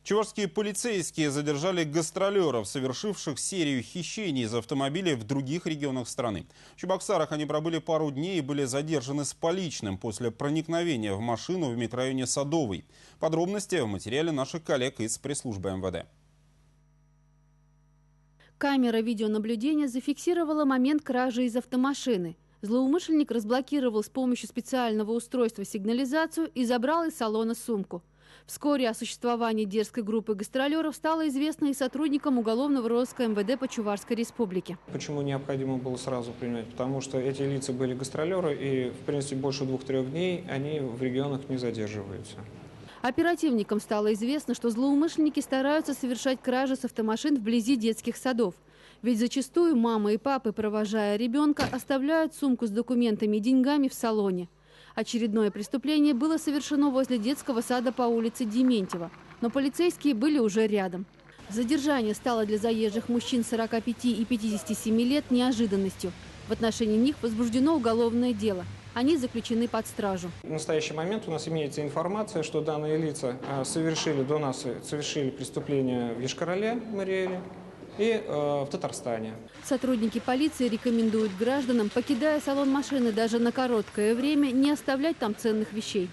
Чувашские полицейские задержали гастролеров, совершивших серию хищений из автомобилей в других регионах страны. В Чебоксарах они пробыли пару дней и были задержаны с поличным после проникновения в машину в микрорайоне Садовый. Подробности в материале наших коллег из пресс-службы МВД. Камера видеонаблюдения зафиксировала момент кражи из автомашины. Злоумышленник разблокировал с помощью специального устройства сигнализацию и забрал из салона сумку. Вскоре о существовании дерзкой группы гастролеров стало известно и сотрудникам уголовного розыска МВД по Чувашской республике. Почему необходимо было сразу принять? Потому что эти лица были гастролеры, и, в принципе, больше 2-3 дней они в регионах не задерживаются. Оперативникам стало известно, что злоумышленники стараются совершать кражи с автомашин вблизи детских садов. Ведь зачастую мамы и папы, провожая ребенка, оставляют сумку с документами и деньгами в салоне. Очередное преступление было совершено возле детского сада по улице Дементьева, но полицейские были уже рядом. Задержание стало для заезжих мужчин 45 и 57 лет неожиданностью. В отношении них возбуждено уголовное дело. Они заключены под стражу. В настоящий момент у нас имеется информация, что данные лица совершили преступление в Йошкар-Оле, Мариэле, и в Татарстане. Сотрудники полиции рекомендуют гражданам, покидая салон машины даже на короткое время, не оставлять там ценных вещей.